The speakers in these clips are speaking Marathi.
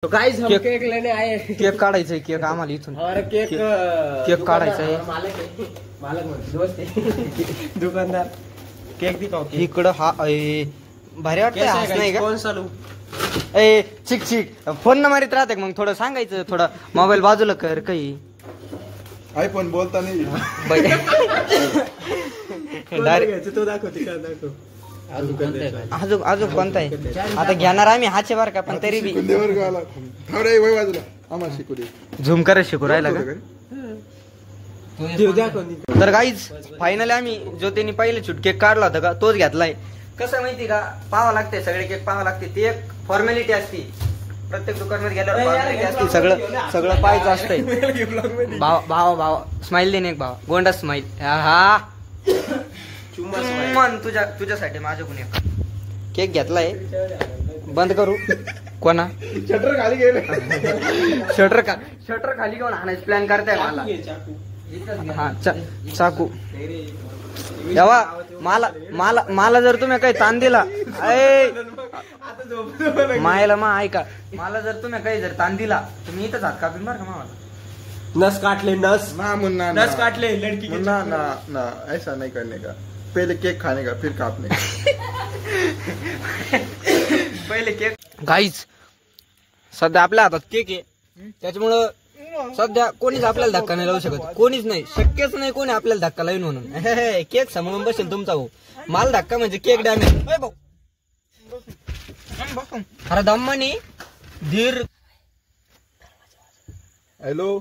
तो गाइस हम केक लेने आए। केक काढायचा आहे, केक आम्हाला इथून और केक काढायचा आहे। मालक दोस्त आहे दुकानदार। केक दिखाओ। इकडं हा भारी वाटतंय हाच नाही का? कौन चालू ए चिक चिक फोन न मारित राहते मग थोडं सांगायचं, थोडं मोबाईल बाजूला कर काही आयफोन बोलता नाही डायरेक्ट तो दाखव तिकडे दाखव। अजून अजून कोणता आहे आता घेणार आम्ही हाचे बार का, पण तरी बी झूम करत शिकू राहिला का? तर गाईज फायनली आम्ही जो त्यांनी पहिले शूट केक काढला होता का तोच घेतलाय। कसं माहिती का, पाहावं लागते सगळे केक पाहावं लागते, ती एक फॉर्मॅलिटी असती। प्रत्येक दुकानात गेल्यावर फॉर्मॅलिटी असते, सगळं सगळं पाहायचं असतंय। भाव भाव भाव स्माइल देणे एक भाव गोंडा स्माइल। हा मन तुझ्यासाठी माझ्याकडून एक केक घेतलाय। बंद करू कोणा शटर खाली गेले शटर खाली घेऊन आणायचं प्लॅन करताय मला। हा चाकू तेव्हा मला जर तुम्ही काही ताण दिला मायला मा ऐका, मला जर तुम्ही काही जर ताण दिला तर मी इथंच हात कापीन बरं का मला। नस काटले नस ना मुन्ना नस काटले लड़की के मुन्ना ना ना ऐसा नहीं करने का, पहले केक खाने का फिर काटने का। पहिले केक गाईज सध्या आपल्या हातात केक आहे, त्याच्यामुळं सध्या कोणीच आपल्याला धक्का नाही लावू शकत, कोणीच नाही, शक्यच नाही कोणी आपल्याला धक्का लावून म्हणून। केक सांभाळून बसेल तुमचा भाऊ, माल धक्का म्हणजे केक डॅमेज। अरे दम्मानी धीर हॅलो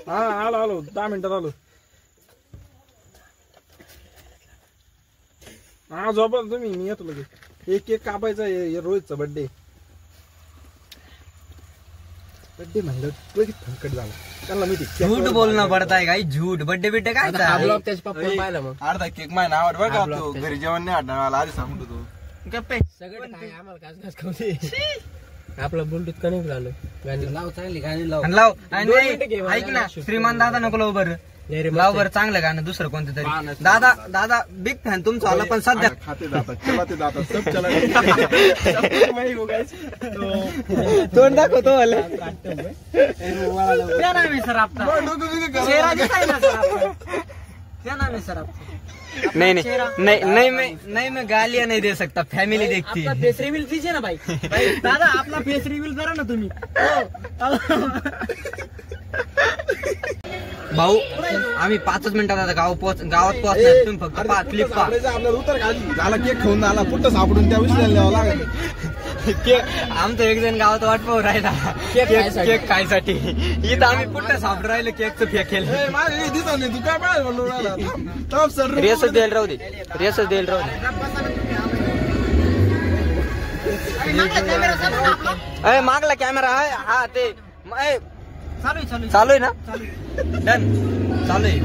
हा आलो 10 मिनिटात आलो। हा झोपा तुम्ही, मी येतो लगेच। एक केक कापायचा आहे, रोहितचा बर्थडे म्हणलं लगेच फंकट झाला त्यांना मी झूट बोलणं पडताय काही झूट बड्डे बिड्डे काय त्याच्या पप्पा पाहिला मग अर्धा केक माय नावावर बरं का, तू घरी जेवण नाही वाटणार मला आधी सांगतो तू गप्पे सगळं काय आम्हाला काच खाऊ दे। आपलं ब्लूटूथ कनेक्ट झालं, गाणी लाव, चांगली गाणी लाव लाव ऐक ना, श्रीमान दादा नको लाव बरं, लाव बरं चांगलं गाणं दुसरं कोणतं तरी। दादा बिग फॅन तुमचा आला, पण सध्या खाते जातात चलाते जातात सब चला तोंड दाखवतो मला। क्या नाम है सर आपका? चेहरा दिखाई ना सर आपका, क्या नाम है सर आपका? नहीं मैं गालियां नहीं दे सकता, फैमिली देखती है। फेस रिवील कीजिए ना भाई दादा, आपला फेस रिवील करा ना तुम्ही। भाऊ आम्ही 5 मिनिटात आता गावात पोहोचणार, तुम्ही फक्त क्लिप पहा। आपल्याला उतर खाली झाला, केक खाऊन झाला, पुढं सापडून त्या विषयाला न्यावं लागेल। केक आमचं एक जण गावात वाट पाहू राहिला केक खायसाठी, इथं आम्ही पुढं सापडून राहिलो केकचं फेकेल। तू काय पाहिजे म्हणून रेसच द्यायला राहू दे, रेसच द्यायला राहू दे। मागला कॅमेरा आहे हा, ते चालू आहे ना, डन चालू आहे।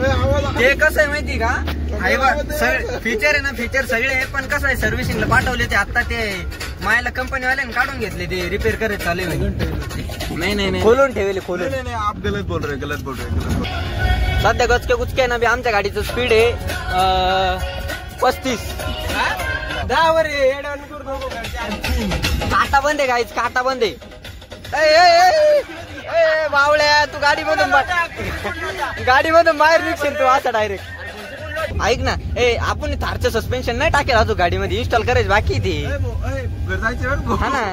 ते कसं आहे माहिती का, फीचर आहे ना, फीचर सगळे आहे, पण कसं आहे सर्व्हिसिंगला पाठवले ते आता, ते मायला कंपनीवाल्याने काढून घेतले, ते रिपेअर करत चालू आहे। नाही खोलून ठेवले, खोलून। आप गलत बोल रहे सध्या गचके गुचके ना बी आमच्या गाडीचं स्पीड आहे 35। काटा बंद आहे गाईच, काटा बंद आहे। बावळ्या तू गाडीमधून बाहेर निघशील तू असा डायरेक्ट। ऐक ना, आपण थारचं सस्पेन्शन नाही टाकेल अजून गाडीमध्ये, इन्स्टॉल करायचं बाकी ते। हा ना,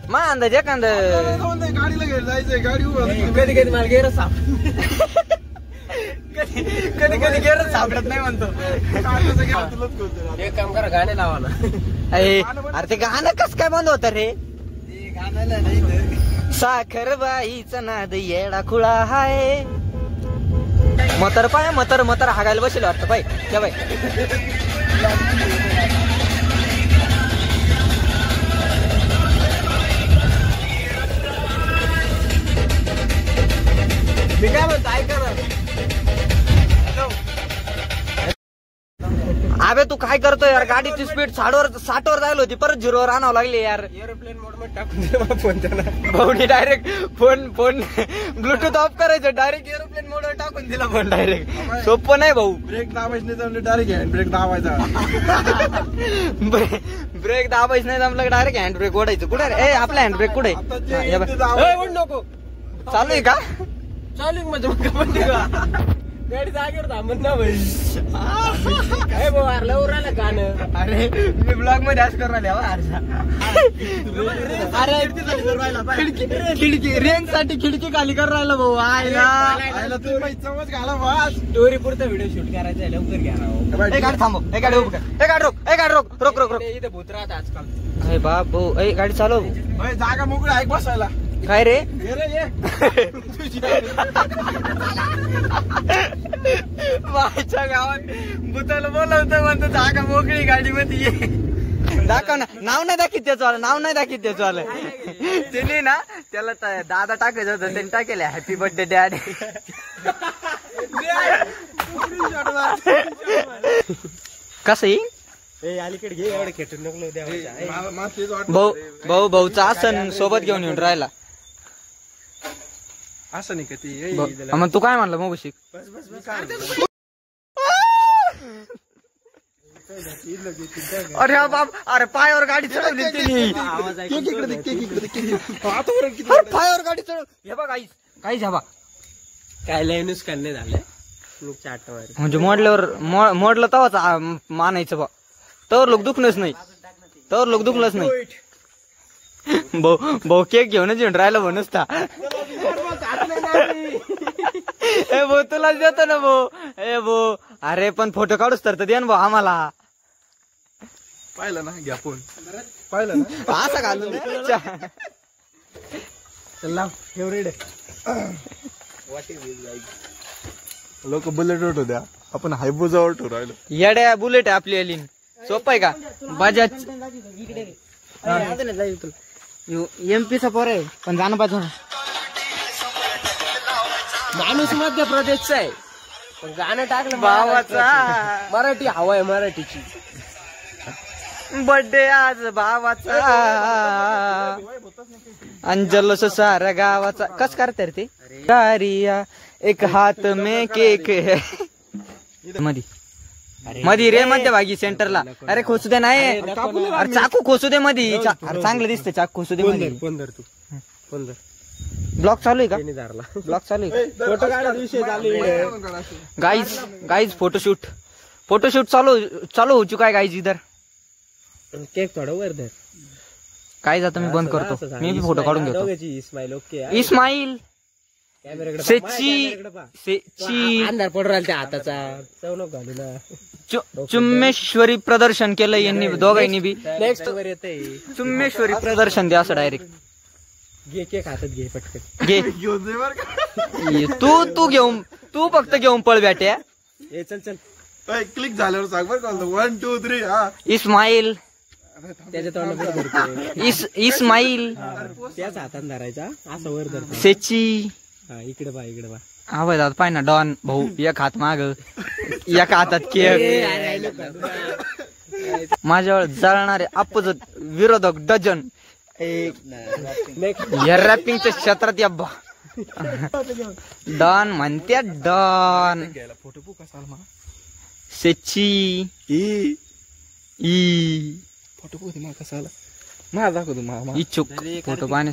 मा अंदाज एखाद गाडीला घेऊन जायचंय, गाडी कधी कधी मला गेरच कधी गेरच सापडत नाही म्हणतो। एक काम करा, गाणे लावा ना। अरे ते गाणं कस काय बंद होतं रे? साखरबाईचा नाद येडा खुळा हाय, मतर पाय मतर हागायला बसेल वाटतं पाय त्या बाई। मी काय म्हणतो ऐका ना, अबे तू काय करतोय यार, गाडीची स्पीड 60 वर जायला होती, परत 0 वर आणावं लागली यार। एरोप्लेन मोड मध्ये टाकून दे फोन त्याला। भाऊनी डायरेक्ट फोन ब्लूटूथ ऑफ करायचं, डायरेक्ट एरोप्लेन मोडवर टाकून दिला फोन डायरेक्ट। सोपं नाही भाऊ, ब्रेक दाबायचं नाही, डायरेक्ट ब्रेक दाबायचा। ब्रेक दाबायच नाही जमलं डायरेक्ट हँड ब्रेक ओढायचं. कुठे रे आपला हँड ब्रेक कुठे नको चालू आहे का? चालू म्हणजे गाडी जागेवर थांबत ना भाई. काय भाऊ आरला उरायला गाणं. अरे मी ब्लॉग मध्ये आज करून राहिले खिडकी रेंज साठी खिडकी खाली करून राहिला भाऊ. आयला चमच घाला बस. स्टोरी पुरता व्हिडिओ शूट करायचा आहे, लवकर घ्या राव. गाडी थांबव. गाडी उभं कर. गाडी रोक. गाडी रोक रोक रोक रोक. इथे भूत राहत आजकाल. अरे बाप भाऊ गाडी चालव. जागा मोकळी ऐक बसायला. काय रे माझ्या गावात भूताला बोलवतं म्हणतो जागा मोकळी गाडी मध्ये ये. दाखव ना. नाव नाही दाखित त्याचं आलं. नाव नाही दाखित त्याचं आलं. त्यांनी ना त्याला दादा टाकायचं होतं त्यांनी टाकेल हॅपी बर्थडे डॅड. कसं येईल अलीकडे घे एवढे खेटून नको द्या. भाऊ भाऊचा आसन सोबत घेऊन येऊन राहिला. असं नाही का ती. मग तू काय म्हणला मग शिक. अरे बाप अरे पायावर गाडी चढवली त्यांनी. पायावर गाडी चढव. हे बघ काहीच हवा काय लय नुकसान नाही झालंय. चाट मारे म्हणजे मोडलं तेव्हाच मानायचं बा. तर लोक दुखणंच नाही. तर लोक दुखलंच नाही. भाऊ केक घेऊनच येऊन राहिला म्हणून ए भाऊ तुलाच देतो ना भाऊ. ए भाऊ अरे पण फोटो काढूच तर दे ना भाऊ आम्हाला. पाहिलं ना घ्या फोन. पाहिलं ना असं घालून फेवरेट लोक बुलेट ऑटो द्या. आपण हायबोजा ऑटो राहिलो. येड्या बुलेट आहे आपली अलीन. सोपं आहे का? बजाज एमपीचा पोर आहे पण जाणं पाहिजे. माणूस मध्य प्रदेशचा आहे पण गाणं टाकलं भावाचा. मराठी हवा आहे मराठीची. बर्थडे आज भावाचा अंजलस सारा गावाचा. कस करते रे ते. कारिया एक हात में केक है मधी रे मध्यभागी सेंटरला. अरे खोसू दे नाही. अरे चाकू खोसू दे मधी. अरे चांगलं दिसतं चाकू खोसू दे मध्ये. कोण ब्लॉग चालू आहे का? धरला ब्लॉग चालू आहे. फोटो काढायचा विषय चालू. गाइज फोटोशूट चालू हो चुका है गाइज इधर. केक थोडा वर धर. काय जातं मी बंद करतो. मी बी फोटो काढून घेतो. इस्माईल ओके. इस्माईल कॅमेराकडे सेची अंधार पडू राहिला त्या हाताचा. चवणक घालू ना. चुम्मेश्वरी प्रदर्शन केलं यांनी दोघांनी बी. नेक्स्ट वर येते. चुम्मेश्वरी प्रदर्शन द्या असं डायरेक्ट. घे केक हातात घे पटकन. घे तू घेऊन तू फक्त घेऊन पळ बॅट्या. चल क्लिक झाल्यावर सांग बरं का. 1 2 3 हा. इस्माईल त्याच्या तोंडात इस्माईल त्याच हातात धरायचा असं वर धरतो. सेची इकडे बा आवाज आता पाय ना. डॉन भाऊ एक हात माग एका हातात केक. माझ्यावर जळणारे अपोजिट विरोधक डझन. या रॅपिंगच्या क्षेत्रात या डॉन म्हणत्या डॉन. फोटो कसा सेची ई फोटो कसा आला. माझा दाखवतो इच्छुक फोटो पाहणे.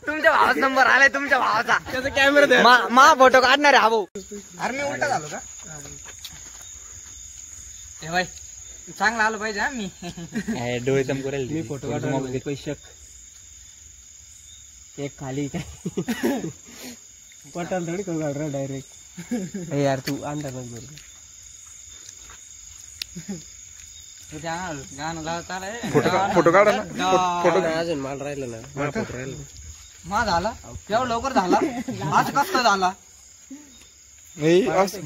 तुमच्या भावाचा नंबर आलाय. तुमच्या भावाचा त्याचा कॅमेरा मा फोटो काढणार आहे हा भाऊ. अरे मी उलटा झालो का? हे भाई चांगला आलो पाहिजे हा मी. डोळे चमकरेल. मी फोटो काढून पैसे एक खाली काय पटाल थोडी करू काढ डायरेक्ट. यार तू अंडा बरोबर फोटो काढा ना. फोटो अजून माल राहिला ना. फोटो राहिला मा झाला एवढं लवकर झाला. आज कसं झाला.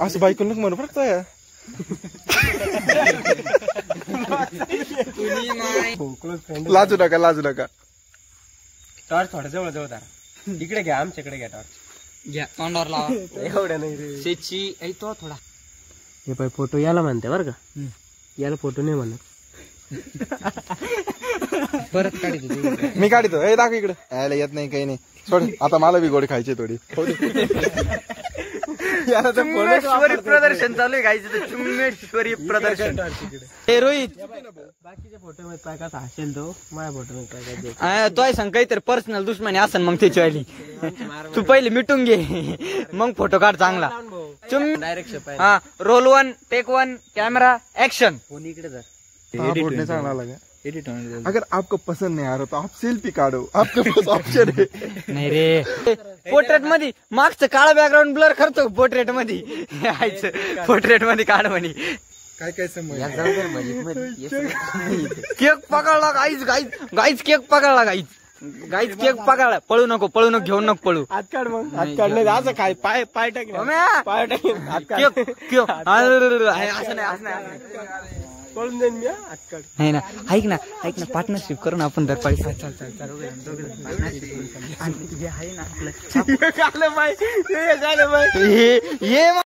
असं बायको नको म्हणू फक्त. लाजू नका. टॉर्च थोडा जवळ धरा. इकडे घ्या आमच्याकडे घ्या टॉर्च. घ्या तोंडावर लावा. एवढ्या नाही रे. सेची तो थोडा. हे पाय फोटो याला म्हणते बरं का. याला फोटो नाही म्हणत. परत काढतो मी काढतो. हे दाखव इकडे. यायला येत नाही काही नाही. सोड आता मला बी गोडी खायची थोडी. चुम्मेश्वरी प्रदर्शन चालू आहे गाईचं. चुम्मेश्वरी प्रदर्शन. हे रोहित बाकीच्या फोटो मध्ये काय कसा हसेल तो, माझ्या फोटो मध्ये काय तो सांग काहीतरी पर्सनल दुश्मनी असन मग त्याची वाली. तू पहिले मिटून घे मग फोटो काढ चांगला. डायरेक्ट हा roll 1 take 1 camera action. Phone इकडे जा. एडिट नहीं चांगला लगा. अगर आपको पसंद नहीं आ रहा तो आप सेल्फी काढो, आपके पास ऑप्शन है. नाही रे पोर्ट्रेट मध्ये मागचं काळा बॅकग्राऊंड ब्लर करतो पोर्ट्रेट मध्ये. पोर्ट्रेट मध्ये काढ म्हणे. काय काय समज केक पकडला गाईच गाईच गाईच केक पकडला गाईच गाईच केक पकडला. पळू नको घेऊन नको पळू. हात काढ मग. हात काढले असं काय पाय पाय टाक पाय टाक. केक केक असं नाही पळून देईन मी. हात काढ. नाही ना. ऐक ना पार्टनरशिप करू ना आपण दरपाळी. झालं बाई. हे